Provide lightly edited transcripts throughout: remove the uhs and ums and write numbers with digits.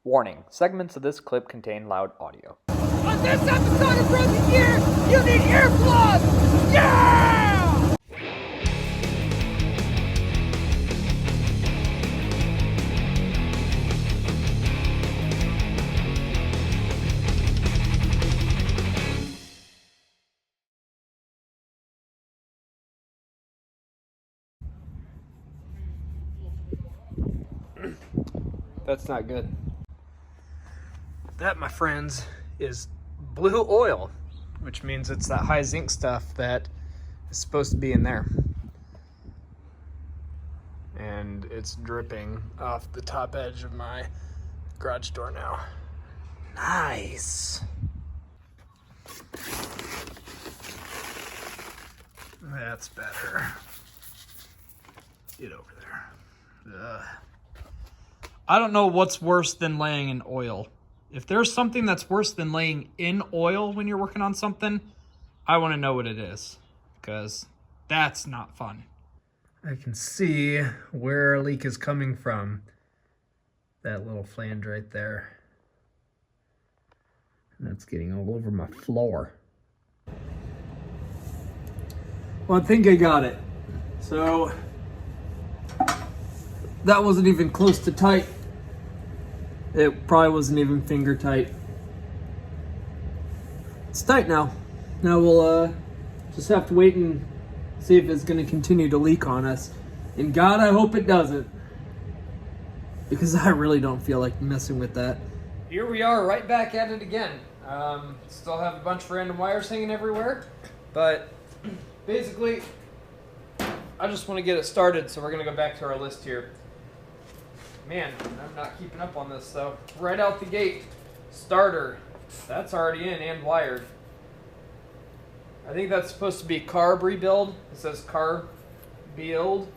Warning, segments of this clip contain loud audio. On this episode of Broken Gear, you need earplugs! Yeah! That's not good. That, my friends, is blue oil, which means it's that high zinc stuff that is supposed to be in there. And it's dripping off the top edge of my garage door now. Nice. That's better. Get over there. Ugh. I don't know what's worse than laying in oil. If there's something that's worse than laying in oil when you're working on something, I want to know what it is, because that's not fun. I can see where a leak is coming from. That little flange right there. And that's getting all over my floor. Well, I think I got it. So that wasn't even close to tight. It probably wasn't even finger tight. It's tight now. Now we'll just have to wait and see if it's going to continue to leak on us. And God, I hope it doesn't, because I really don't feel like messing with that. Here we are, right back at it again. Still have a bunch of random wires hanging everywhere, but basically, I just want to get it started, so we're going to go back to our list here. Man, I'm not keeping up on this though. Right out the gate, starter. That's already in and wired. I think that's supposed to be carb rebuild. It says carb build.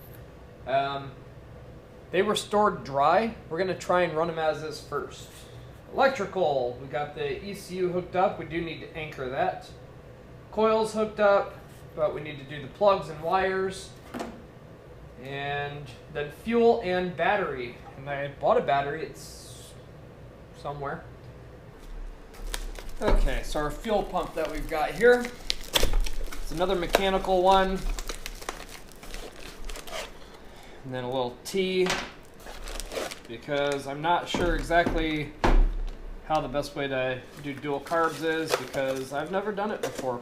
They were stored dry. We're gonna try and run them as is first. Electrical. We got the ECU hooked up. We do need to anchor that. Coils hooked up, but we need to do the plugs and wires. And then fuel and battery. And I bought a battery, it's somewhere. Okay, so our fuel pump that we've got here, it's another mechanical one. And then a little T, because I'm not sure exactly how the best way to do dual carbs is, because I've never done it before.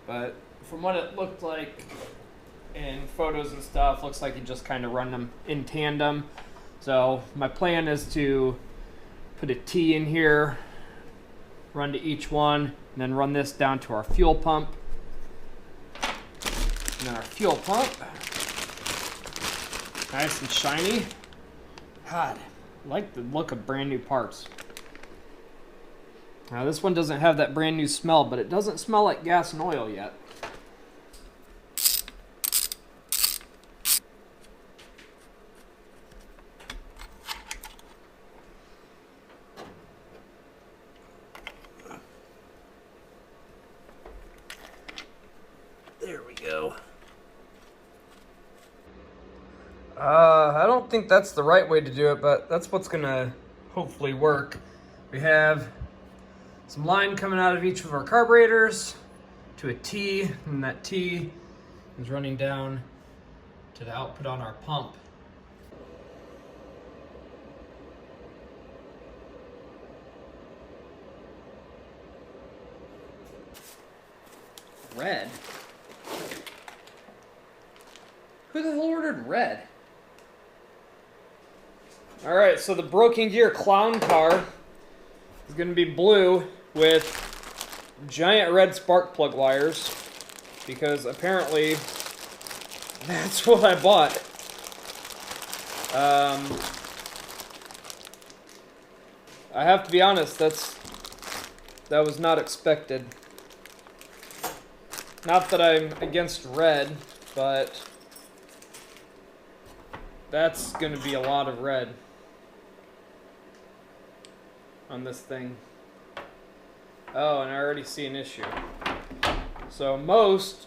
But from what it looked like in photos and stuff, looks like you just kind of run them in tandem. So my plan is to put a T in here, run to each one, and then run this down to our fuel pump. And then our fuel pump, nice and shiny. God, I like the look of brand new parts. Now this one doesn't have that brand new smell, but it doesn't smell like gas and oil yet. There we go. I don't think that's the right way to do it, but that's what's gonna hopefully work. We have some line coming out of each of our carburetors to a T, and that T is running down to the output on our pump. Red? Who the hell ordered red? Alright, so the Broken Gear clown car is going to be blue with giant red spark plug wires, because apparently that's what I bought. I have to be honest, that was not expected. Not that I'm against red, but that's going to be a lot of red on this thing. Oh, and I already see an issue. So most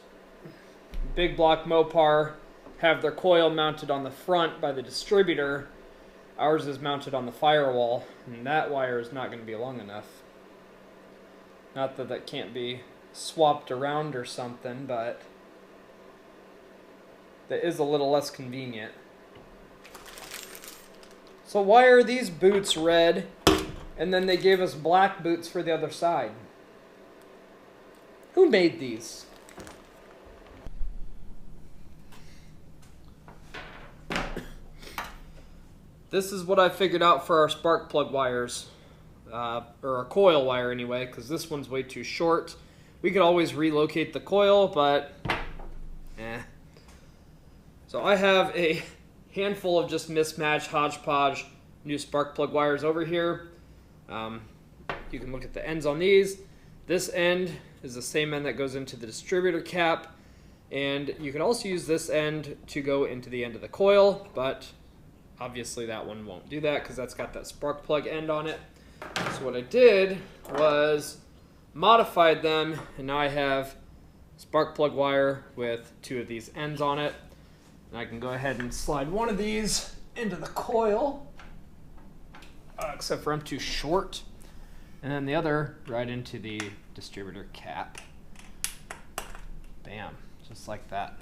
big block Mopar have their coil mounted on the front by the distributor. Ours is mounted on the firewall, and that wire is not going to be long enough. Not that that can't be swapped around or something, but that is a little less convenient. So why are these boots red, and then they gave us black boots for the other side? Who made these? This is what I figured out for our spark plug wires, or a coil wire anyway, because this one's way too short. We could always relocate the coil, but So I have a handful of just mismatched hodgepodge new spark plug wires over here. You can look at the ends on these. This end is the same end that goes into the distributor cap, and you can also use this end to go into the end of the coil, but obviously that one won't do that because that's got that spark plug end on it. So what I did was modified them, and now I have spark plug wire with 2 of these ends on it. And I can go ahead and slide one of these into the coil, except for I'm too short, and then the other right into the distributor cap. Bam, just like that.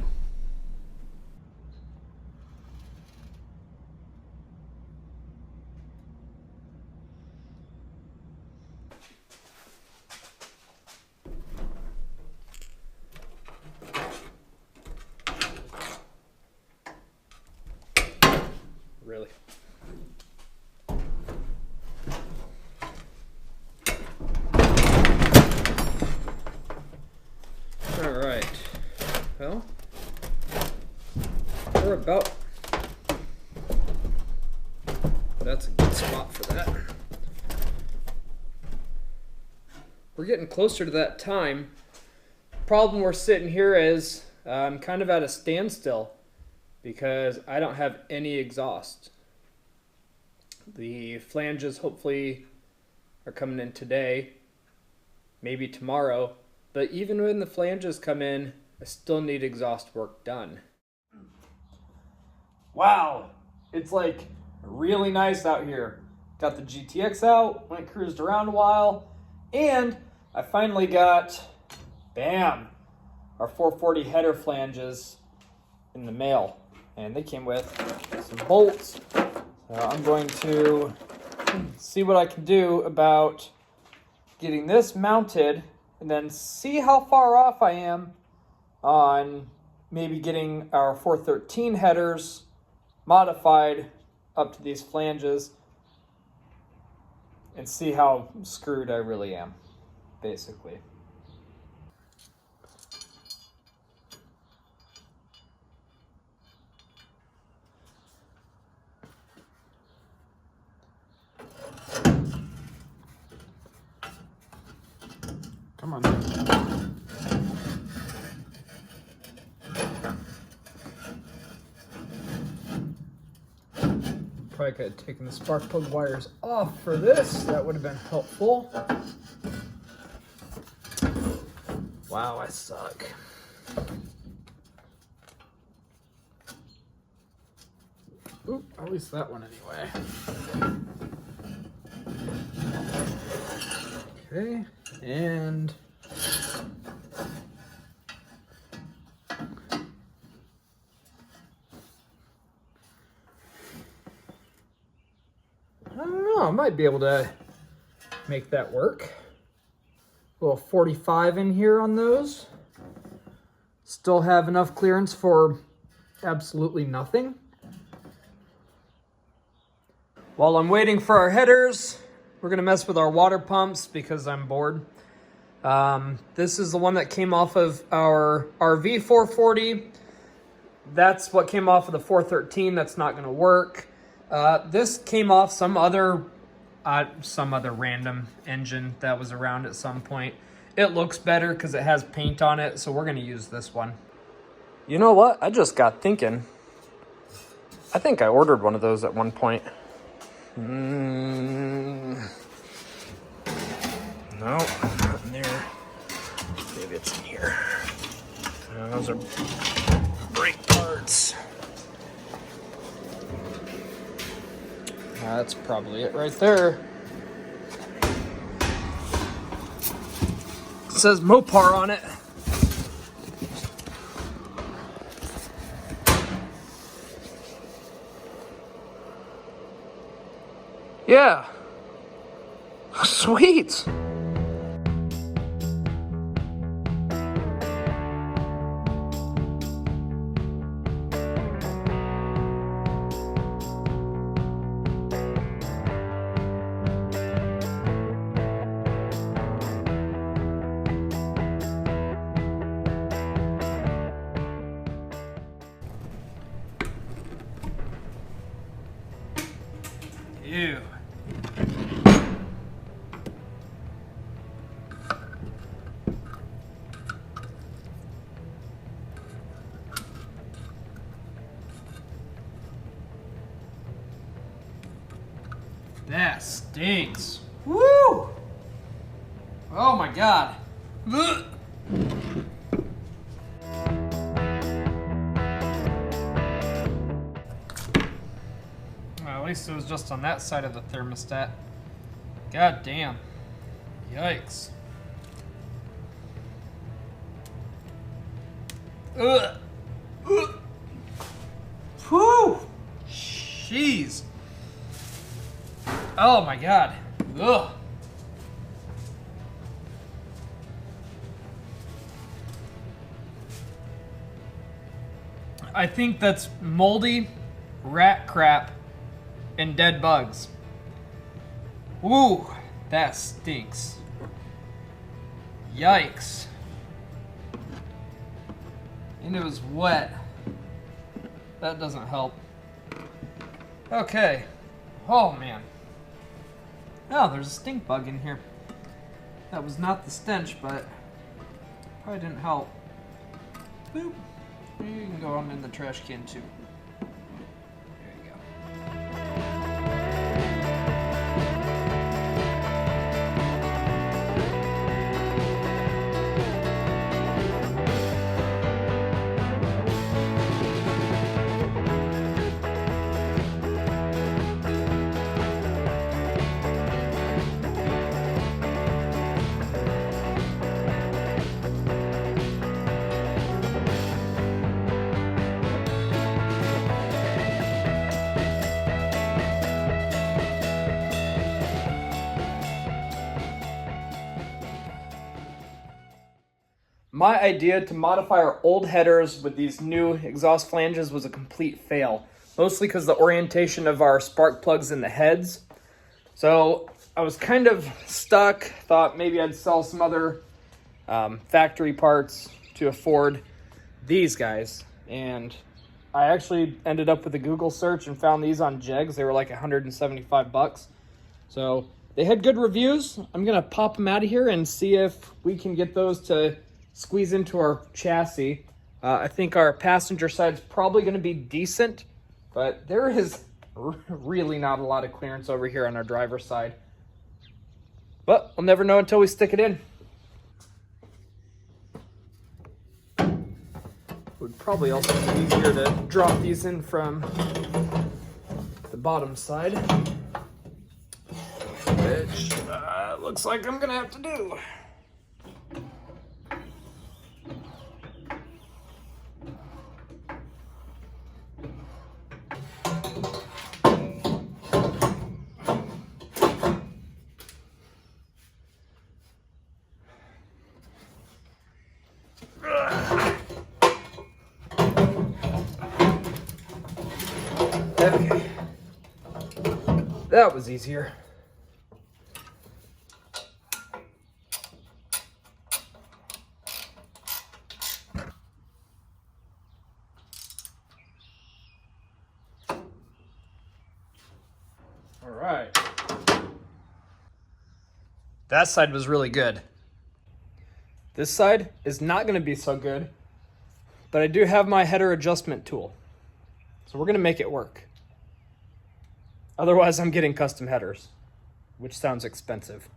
Really. All right. Well, we're about. That's a good spot for that. We're getting closer to that time. Problem we're sitting here is I'm kind of at a standstill, because I don't have any exhaust. The flanges hopefully are coming in today, maybe tomorrow, but even when the flanges come in, I still need exhaust work done. Wow, it's like really nice out here. Got the GTX out, went cruised around a while, and I finally got, bam, our 440 header flanges in the mail. And they came with some bolts. So I'm going to see what I can do about getting this mounted and then see how far off I am on maybe getting our 413 headers modified up to these flanges and see how screwed I really am, basically. Come on. Probably could have taken the spark plug wires off for this. That would have been helpful. Wow, I suck. Oop, at least that one anyway. Okay, and I don't know, I might be able to make that work. A little 45 in here on those. Still have enough clearance for absolutely nothing. While I'm waiting for our headers, we're gonna mess with our water pumps because I'm bored. This is the one that came off of our RV 440. That's what came off of the 413. That's not gonna work. This came off some other random engine that was around at some point. It looks better because it has paint on it, so we're gonna use this one. You know what? I just got thinking. I think I ordered one of those at one point. No, not in there. Maybe it's in here. Those are brake parts. That's probably it right there. It says Mopar on it. Yeah. Sweet. Ew. That stinks. Woo! Oh my god. Ugh. Well, at least it was just on that side of the thermostat. God damn. Yikes. Ugh. Ugh. Whew. Jeez. Oh my god. Ugh. I think that's moldy rat crap and dead bugs. Ooh, that stinks. Yikes. And it was wet. That doesn't help. Okay. Oh man. Oh, there's a stink bug in here. That was not the stench, but probably didn't help. Boop. You can go on in the trash can too. There you go. My idea to modify our old headers with these new exhaust flanges was a complete fail, mostly because the orientation of our spark plugs in the heads. So I was kind of stuck, thought maybe I'd sell some other factory parts to afford these guys. And I actually ended up with a Google search and found these on Jegs. They were like 175 bucks. So they had good reviews. I'm gonna pop them out of here and see if we can get those to squeeze into our chassis. I think our passenger side's probably going to be decent, but there is really not a lot of clearance over here on our driver's side. But we'll never know until we stick it in. Would probably also be easier to drop these in from the bottom side, which looks like I'm going to have to do. Okay, that was easier. All right. That side was really good. This side is not going to be so good, but I do have my header adjustment tool. So we're going to make it work. Otherwise, I'm getting custom headers, which sounds expensive.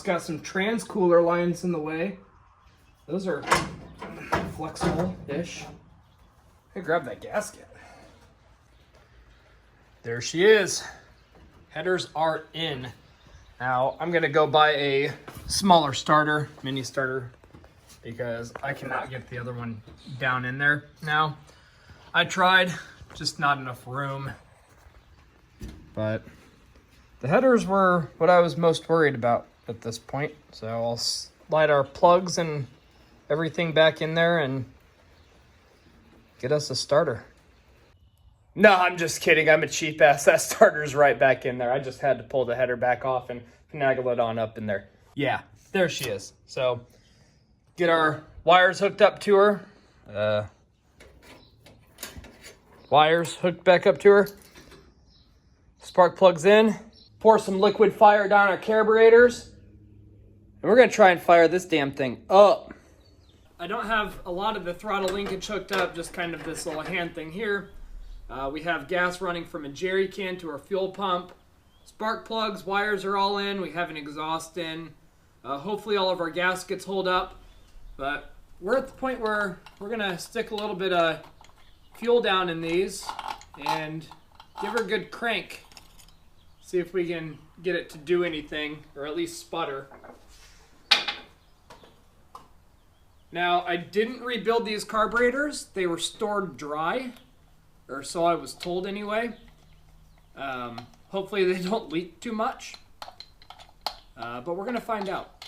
just got some trans cooler lines in the way. Those are flexible-ish. Hey, grab that gasket. There she is. Headers are in. Now, I'm gonna go buy a smaller starter, mini starter, because I cannot get the other one down in there now. I tried, just not enough room. But the headers were what I was most worried about at this point. So I'll slide our plugs and everything back in there and get us a starter. No, I'm just kidding. I'm a cheap ass. That starter's right back in there. I just had to pull the header back off and finagle it on up in there. Yeah, there she is. So get our wires hooked up to her. Wires hooked back up to her. Spark plugs in. Pour some liquid fire down our carburetors. And we're gonna try and fire this damn thing up. I don't have a lot of the throttle linkage hooked up, just kind of this little hand thing here. We have gas running from a jerry can to our fuel pump. Spark plugs, wires are all in. We have an exhaust in. Hopefully all of our gaskets hold up. But we're at the point where we're gonna stick a little bit of fuel down in these and give her a good crank. See if we can get it to do anything, or at least sputter. Now, I didn't rebuild these carburetors. They were stored dry, or so I was told anyway. Hopefully they don't leak too much, but we're gonna find out.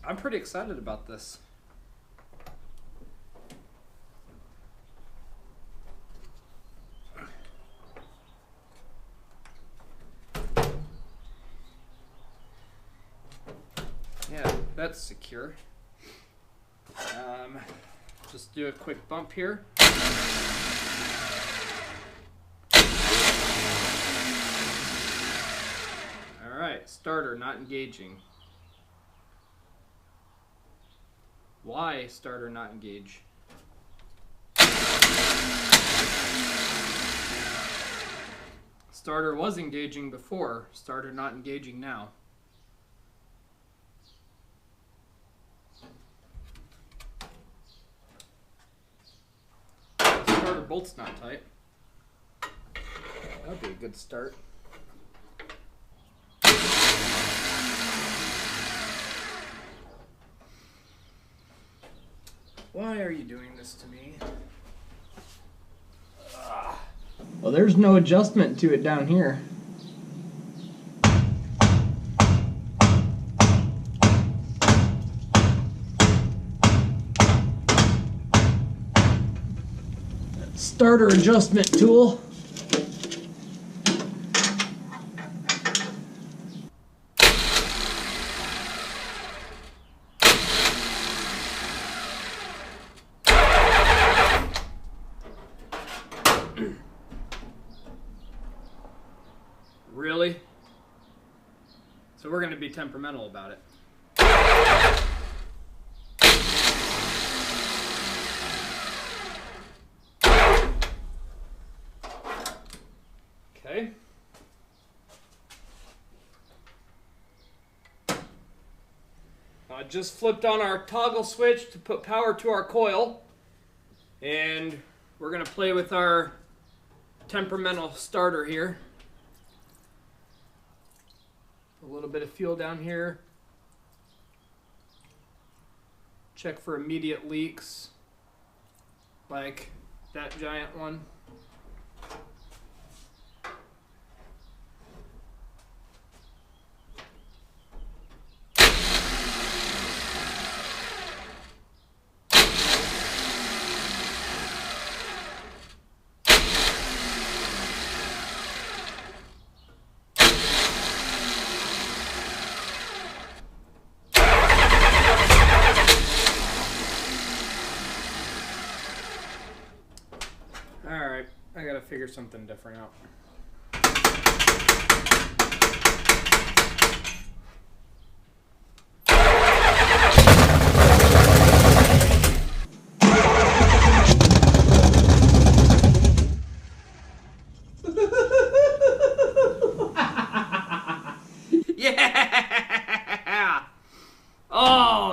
I'm pretty excited about this. Yeah, that's secure. Just do a quick bump here. All right, starter not engaging. Why starter not engage? Starter was engaging before, starter not engaging now. Starter bolt's not tight. That'd be a good start. Why are you doing this to me? Well, there's no adjustment to it down here. Starter adjustment tool. Really? So we're going to be temperamental about it. Okay. I just flipped on our toggle switch to put power to our coil. And we're going to play with our temperamental starter here. A little bit of fuel down here. Check for immediate leaks, like that giant one. Alright, I gotta figure something different out.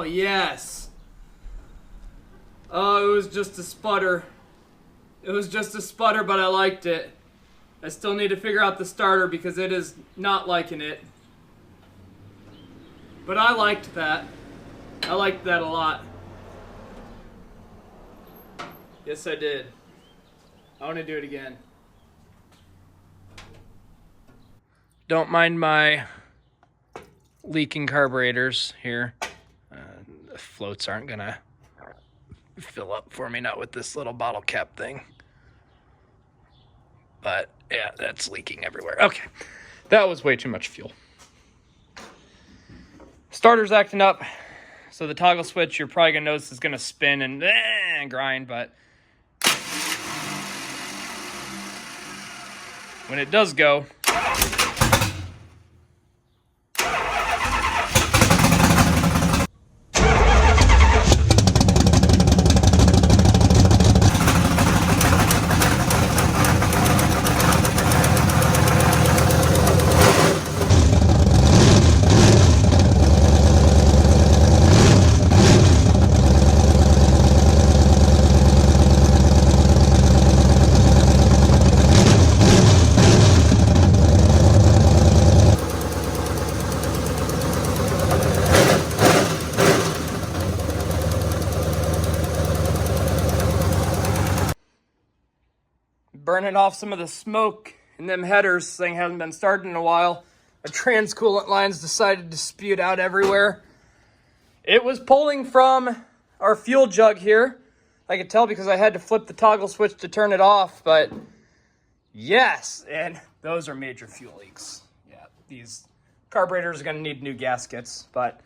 Oh, yes. Oh, it was just a sputter. It was just a sputter, but I liked it. I still need to figure out the starter because it is not liking it. But I liked that. I liked that a lot. Yes, I did. I want to do it again. Don't mind my leaking carburetors here. The floats aren't gonna fill up for me, not with this little bottle cap thing. But yeah, that's leaking everywhere. Okay, that was way too much fuel. Starter's acting up, so the toggle switch you're probably gonna notice is gonna spin and grind, but when it does go, burning off some of the smoke in them headers. This thing hasn't been started in a while. Our transcoolant lines decided to spew out everywhere. It was pulling from our fuel jug here. I could tell because I had to flip the toggle switch to turn it off, but yes, and those are major fuel leaks. Yeah, these carburetors are gonna need new gaskets, but